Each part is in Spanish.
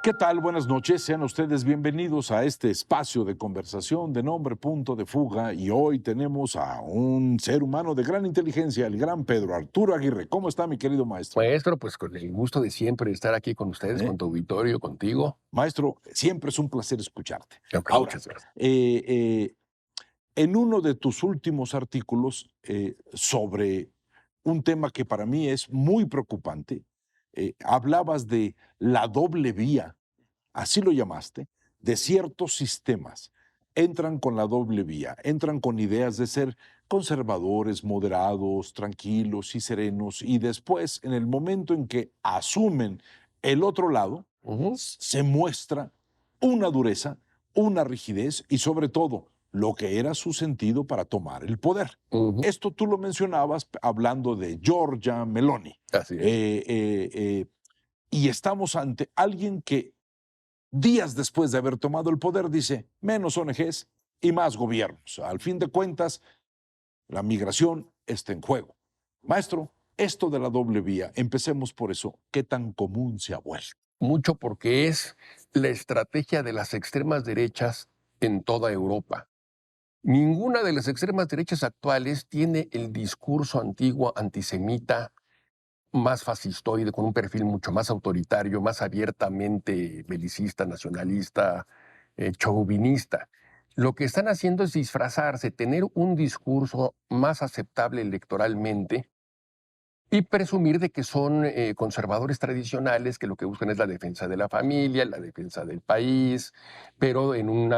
¿Qué tal? Buenas noches. Sean ustedes bienvenidos a este espacio de conversación de nombre Punto de Fuga. Y hoy tenemos a un ser humano de gran inteligencia, el gran Pedro Arturo Aguirre. ¿Cómo está, mi querido maestro? Maestro, pues con el gusto de siempre estar aquí con ustedes, ¿Eh? con tu auditorio, contigo. Maestro, siempre es un placer escucharte. Hombre, Ahora, muchas gracias. en uno de tus últimos artículos sobre un tema que para mí es muy preocupante, hablabas de la doble vía, así lo llamaste, de ciertos sistemas. Entran con la doble vía, entran con ideas de ser conservadores, moderados, tranquilos y serenos, y después, en el momento en que asumen el otro lado, Ujú. se muestra una dureza, una rigidez y sobre todo lo que era su sentido para tomar el poder. Ujú. Esto tú lo mencionabas hablando de Giorgia Meloni. Así es. Y estamos ante alguien que días después de haber tomado el poder dice menos ONGs y más gobiernos. Al fin de cuentas, la migración está en juego. Maestro, esto de la doble vía, empecemos por eso, ¿qué tan común se ha vuelto? Mucho porque es la estrategia de las extremas derechas en toda Europa. Ninguna de las extremas derechas actuales tiene el discurso antiguo antisemita más fascistoide, con un perfil mucho más autoritario, más abiertamente belicista, nacionalista, chauvinista. Lo que están haciendo es disfrazarse, tener un discurso más aceptable electoralmente y presumir de que son conservadores tradicionales, que lo que buscan es la defensa de la familia, la defensa del país, pero en un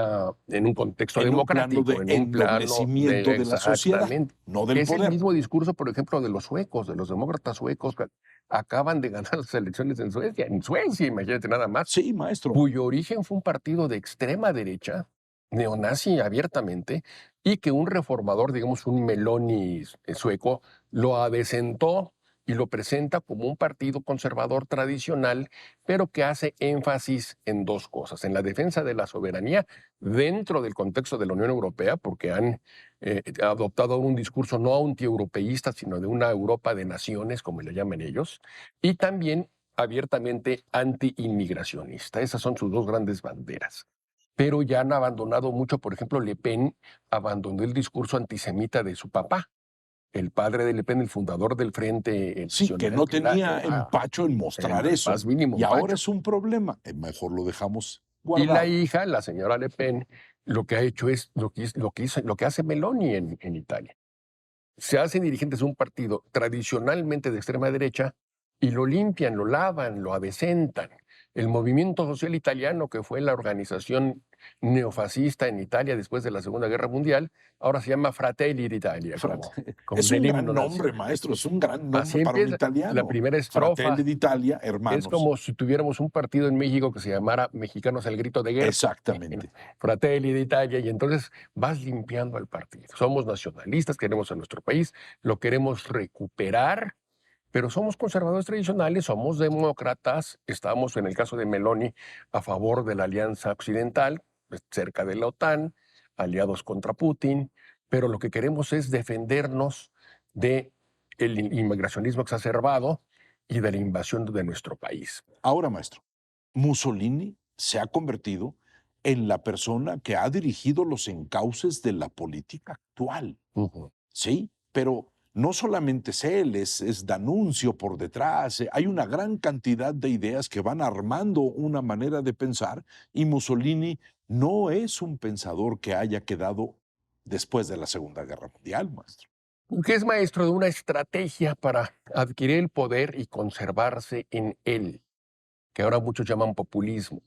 contexto En un plano democrático, de en un plano ennoblecimiento de de la sociedad, exactamente. no del Es el poder. mismo discurso, por ejemplo, de los suecos, de los demócratas suecos, que acaban de ganar las elecciones en Suecia. En Suecia, imagínate nada más, Sí, maestro. cuyo origen fue un partido de extrema derecha, neonazi abiertamente, y que un reformador, digamos un Meloni sueco, lo adecentó y lo presenta como un partido conservador tradicional, pero que hace énfasis en dos cosas: en la defensa de la soberanía dentro del contexto de la Unión Europea, porque han adoptado un discurso no antieuropeísta, sino de una Europa de naciones, como le llaman ellos, y también abiertamente anti-inmigracionista. Esas son sus dos grandes banderas. Pero ya han abandonado mucho. Por ejemplo, Le Pen abandonó el discurso antisemita de su papá, el padre de Le Pen, el fundador del Frente Sí, que Nacional, no que era tenía empacho en mostrar el eso. más mínimo Y ahora empacho. es un problema. Mejor lo dejamos Y la guardado. hija, la señora Le Pen, lo que ha hecho es lo que hace Meloni en Italia. Se hacen dirigentes de un partido tradicionalmente de extrema derecha y lo limpian, lo lavan, lo adecentan. El movimiento social italiano, que fue la organización neofascista en Italia después de la Segunda Guerra Mundial, ahora se llama Fratelli d'Italia, como Es del un himno gran nombre, nacional. maestro, es un gran nombre Así para un empieza. La italiano. primera Fratelli estrofa d'Italia, es hermanos. como si tuviéramos un partido en México que se llamara Mexicanos al Grito de Guerra. Exactamente. Fratelli d'Italia, y entonces vas limpiando al partido. Somos nacionalistas, queremos a nuestro país, lo queremos recuperar, pero somos conservadores tradicionales, somos demócratas, estamos, en el caso de Meloni, a favor de la alianza occidental, cerca de la OTAN, aliados contra Putin, pero lo que queremos es defendernos de el inmigracionismo exacerbado y de la invasión de nuestro país. Ahora, maestro, Mussolini se ha convertido en la persona que ha dirigido los encauces de la política actual. Ujú. Sí, pero no solamente es él, es D'Annunzio por detrás. Hay una gran cantidad de ideas que van armando una manera de pensar y Mussolini no es un pensador que haya quedado después de la Segunda Guerra Mundial, maestro. Que es maestro de una estrategia para adquirir el poder y conservarse en él, que ahora muchos llaman populismo.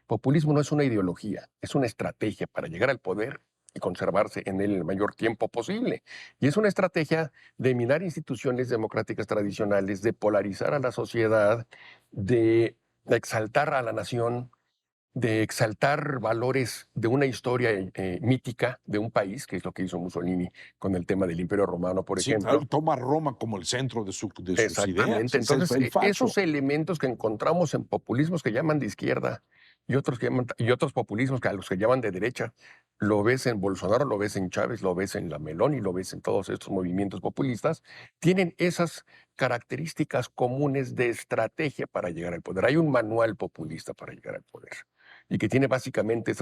Populismo no es una ideología, es una estrategia para llegar al poder y conservarse en él el mayor tiempo posible. Y es una estrategia de minar instituciones democráticas tradicionales, de polarizar a la sociedad, de exaltar a la nación, de exaltar valores de una historia mítica de un país, que es lo que hizo Mussolini con el tema del Imperio Romano, por Sí, claro, ejemplo. él toma a Roma como el centro de sus ideas. Exactamente. Ese Entonces, fue el esos facho. elementos que encontramos en populismos que llaman de izquierda, y otros populismos que a los que llaman de derecha. Lo ves en Bolsonaro, lo ves en Chávez, lo ves en la Meloni, lo ves en todos estos movimientos populistas. Tienen esas características comunes de estrategia para llegar al poder. Hay un manual populista para llegar al poder y que tiene básicamente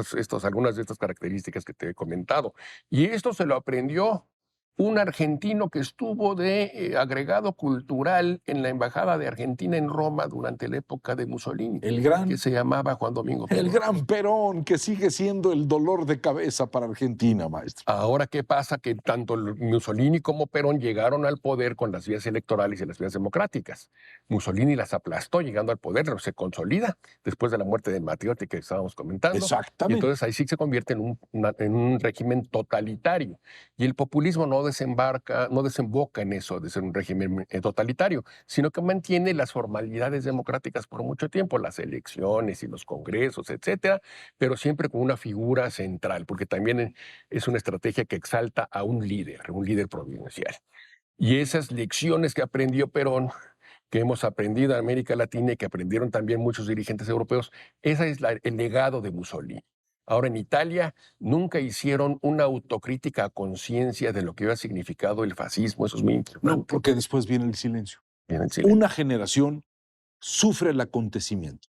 algunas de estas características que te he comentado. Y esto se lo aprendió un argentino que estuvo de agregado cultural en la Embajada de Argentina en Roma durante la época de Mussolini, El que gran, se llamaba Juan Domingo el Perón. gran Perón, que sigue siendo el dolor de cabeza para Argentina, maestro. Ahora, ¿qué pasa? Que tanto Mussolini como Perón llegaron al poder con las vías electorales y las vías democráticas. Mussolini las aplastó llegando al poder, se consolida después de la muerte de Matteotti que estábamos comentando. Y Exactamente. entonces ahí sí se convierte en un régimen totalitario. Y el populismo no desemboca en eso de ser un régimen totalitario, sino que mantiene las formalidades democráticas por mucho tiempo, las elecciones y los congresos, etcétera, pero siempre con una figura central, porque también es una estrategia que exalta a un líder providencial. Y esas lecciones que aprendió Perón, que hemos aprendido en América Latina y que aprendieron también muchos dirigentes europeos, ese es el legado de Mussolini. Ahora, en Italia nunca hicieron una autocrítica a conciencia de lo que había significado el fascismo, eso es muy importante. No, porque después viene el silencio. Viene el silencio. Una generación sufre el acontecimiento.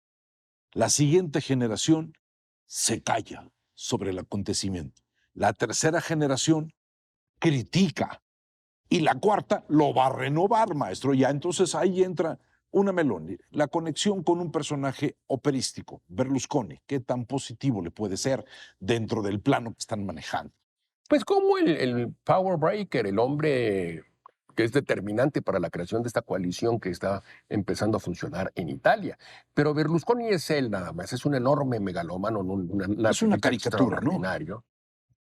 La siguiente generación se calla sobre el acontecimiento. La tercera generación critica. Y la cuarta lo va a renovar, maestro. Ya entonces ahí entra una Meloni, la conexión con un personaje operístico, Berlusconi. ¿Qué tan positivo le puede ser dentro del plano que están manejando? Pues como el power breaker, el hombre que es determinante para la creación de esta coalición que está empezando a funcionar en Italia. Pero Berlusconi es él nada más, es un enorme megalómano, Es una caricatura, ¿no? extraordinario,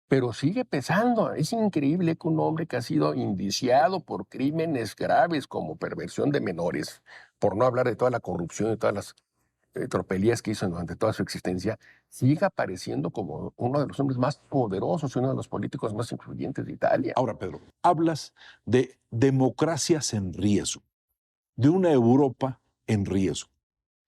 pero sigue pesando. Es increíble que un hombre que ha sido indiciado por crímenes graves como perversión de menores, por no hablar de toda la corrupción y todas las tropelías que hizo durante toda su existencia, siga apareciendo como uno de los hombres más poderosos y uno de los políticos más influyentes de Italia. Ahora, Pedro, hablas de democracias en riesgo, de una Europa en riesgo.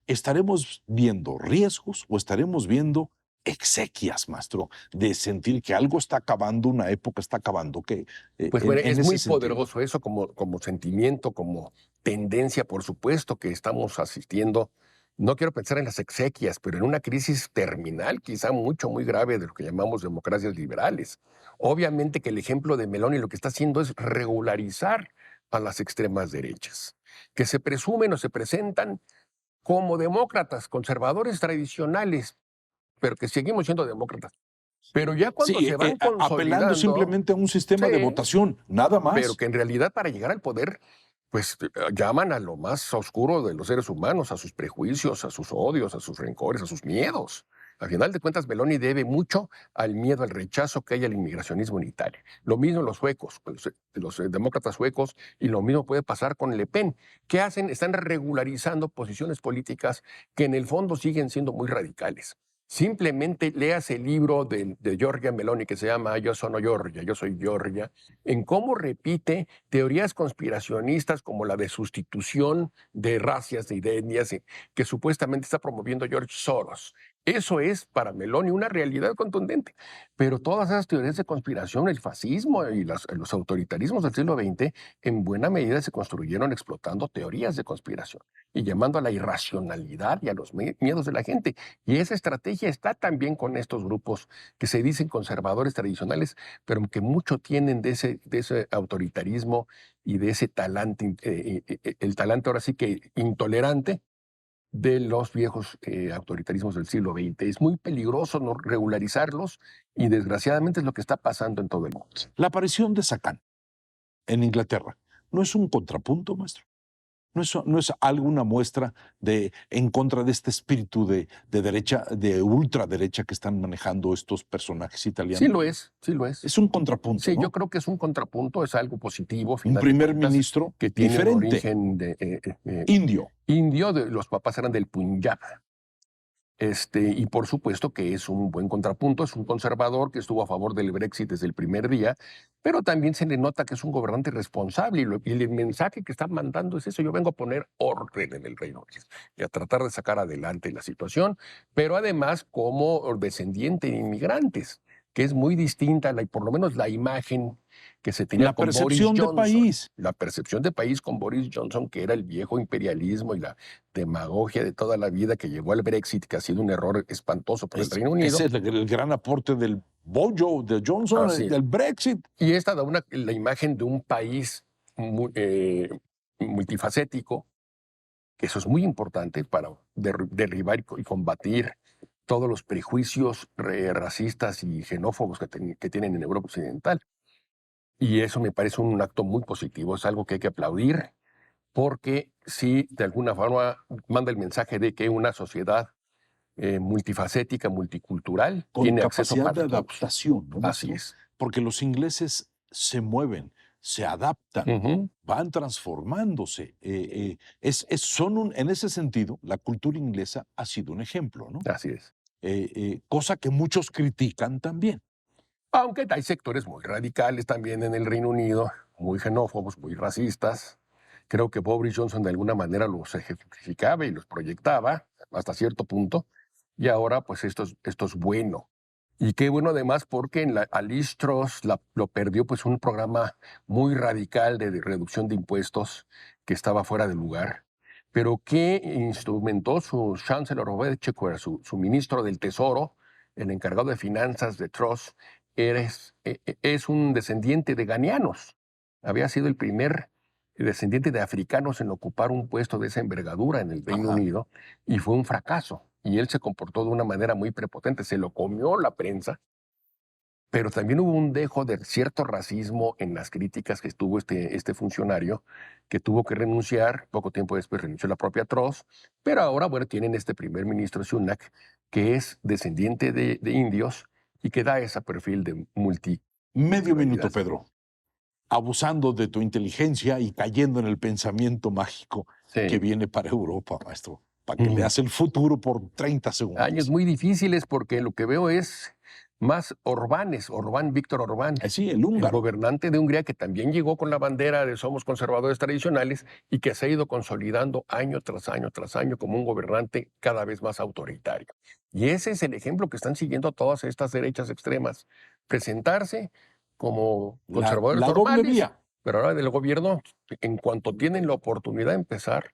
¿Estaremos viendo riesgos o estaremos viendo exequias, maestro, de sentir que algo está acabando, una época está acabando? Pues bueno, es muy poderoso eso como sentimiento, como tendencia, por supuesto que estamos asistiendo. No quiero pensar en las exequias, pero en una crisis terminal, quizá muy grave de lo que llamamos democracias liberales. Obviamente que el ejemplo de Meloni lo que está haciendo es regularizar a las extremas derechas, que se presumen o se presentan como demócratas, conservadores tradicionales, pero que seguimos siendo demócratas. Pero ya cuando se van consolidando, apelando simplemente a un sistema de votación, nada más. Pero que en realidad para llegar al poder, pues llaman a lo más oscuro de los seres humanos, a sus prejuicios, a sus odios, a sus rencores, a sus miedos. Al final de cuentas, Meloni debe mucho al miedo, al rechazo que hay al inmigracionismo en Italia. Lo mismo los suecos, los demócratas suecos, y lo mismo puede pasar con Le Pen. ¿Qué hacen? Están regularizando posiciones políticas que en el fondo siguen siendo muy radicales. Simplemente leas el libro de Giorgia Meloni que se llama Yo sono Giorgia, yo soy Giorgia, en cómo repite teorías conspiracionistas como la de sustitución de razas, de etnias, que supuestamente está promoviendo George Soros. Eso es para Meloni una realidad contundente. Pero todas esas teorías de conspiración, el fascismo y los autoritarismos del siglo XX, en buena medida se construyeron explotando teorías de conspiración y llamando a la irracionalidad y a los miedos de la gente. Y esa estrategia está también con estos grupos que se dicen conservadores tradicionales, pero que mucho tienen de ese autoritarismo y de ese talante, el talante ahora sí que intolerante de los viejos autoritarismos del siglo XX. Es muy peligroso no regularizarlos y desgraciadamente es lo que está pasando en todo el mundo. La aparición de Sacán en Inglaterra no es un contrapunto, maestro. No es alguna muestra en contra de este espíritu de derecha, de ultraderecha que están manejando estos personajes italianos. Sí lo es, sí lo es. Es un contrapunto, Sí, ¿no? yo creo que es un contrapunto, es algo positivo. Un primer ministro que tiene diferente, un origen indio. Los papás eran del Punjab. Y por supuesto que es un buen contrapunto, es un conservador que estuvo a favor del Brexit desde el primer día, pero también se le nota que es un gobernante responsable y el mensaje que está mandando es eso: yo vengo a poner orden en el Reino Unido y a tratar de sacar adelante la situación, pero además como descendiente de inmigrantes, que es muy distinta, por lo menos la imagen que se tenía La con Boris percepción de Johnson. país. La percepción de país con Boris Johnson, que era el viejo imperialismo y la demagogia de toda la vida que llevó al Brexit, que ha sido un error espantoso para el Reino Unido. Ese es el gran aporte del Bojo, de Johnson, del Brexit. Y esta da la imagen de un país multifacético, que eso es muy importante para derribar y combatir todos los prejuicios racistas y xenófobos que tienen en Europa Occidental. Y eso me parece un acto muy positivo, es algo que hay que aplaudir, porque sí, de alguna forma, manda el mensaje de que una sociedad multifacética, multicultural, con tiene acceso capacidad para de todos. adaptación, ¿no? Así es. Porque los ingleses se mueven, se adaptan, van transformándose. En ese sentido, la cultura inglesa ha sido un ejemplo, ¿no? Así es. Cosa que muchos critican también. Aunque hay sectores muy radicales también en el Reino Unido, muy xenófobos, muy racistas. Creo que Boris Johnson de alguna manera los ejemplificaba y los proyectaba hasta cierto punto. Y ahora, pues esto es bueno. Y qué bueno además porque a Liz Truss lo perdió pues un programa muy radical de reducción de impuestos que estaba fuera de lugar, pero que instrumentó su Chancellor Robert Exchequer, su ministro del Tesoro, el encargado de finanzas de Truss. Es un descendiente de ganianos. Había sido el primer descendiente de africanos en ocupar un puesto de esa envergadura en el Reino Unido, y fue un fracaso. Y él se comportó de una manera muy prepotente, se lo comió la prensa, pero también hubo un dejo de cierto racismo en las críticas que tuvo este funcionario, que tuvo que renunciar. Poco tiempo después renunció la propia Truss, pero ahora, bueno, tienen este primer ministro Sunak, que es descendiente de indios y que da ese perfil de Medio minuto, Pedro. Abusando de tu inteligencia y cayendo en el pensamiento mágico que viene para Europa, maestro, para que leas el futuro por 30 segundos. Años muy difíciles, porque lo que veo es más Víctor Orbán, sí, el húngaro, el gobernante de Hungría, que también llegó con la bandera de somos conservadores tradicionales y que se ha ido consolidando año tras año tras año como un gobernante cada vez más autoritario. Y ese es el ejemplo que están siguiendo todas estas derechas extremas: presentarse como conservadores normales, doble vía. Pero ahora del gobierno, en cuanto tienen la oportunidad, empezar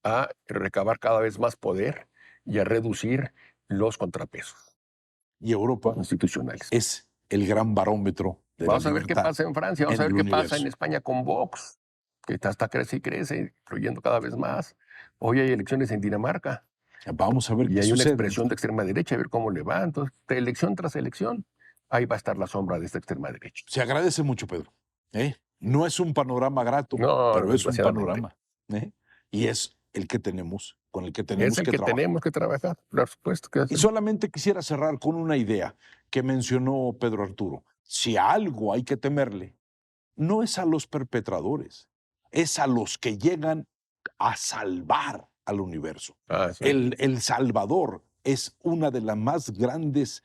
a recabar cada vez más poder y a reducir los contrapesos. Y Europa institucionales es el gran barómetro de Vamos la a ver qué pasa en Francia, vamos a ver qué pasa en España con Vox, que hasta crece y crece, influyendo cada vez más. Hoy hay elecciones en Dinamarca. Vamos a ver qué sucede. Y hay una expresión de extrema derecha, a ver cómo le va. Entonces, de elección tras elección, ahí va a estar la sombra de esta extrema derecha. Se agradece mucho, Pedro. No es un panorama grato, pero es un panorama. Y es el que tenemos, con el que tenemos que trabajar. Tenemos que trabajar, por supuesto. Y solamente quisiera cerrar con una idea que mencionó Pedro Arturo. Si a algo hay que temerle, no es a los perpetradores, es a los que llegan a salvar al universo. El Salvador es una de las más grandes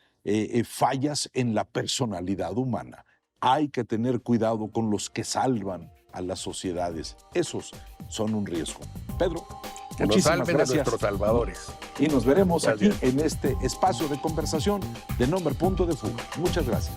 fallas en la personalidad humana. Hay que tener cuidado con los que salvan a las sociedades. Esos son un riesgo. Pedro, que muchísimas gracias. A nuestros salvadores. Y nos veremos aquí en este espacio de conversación de Nombre Punto de Fuga. Muchas gracias.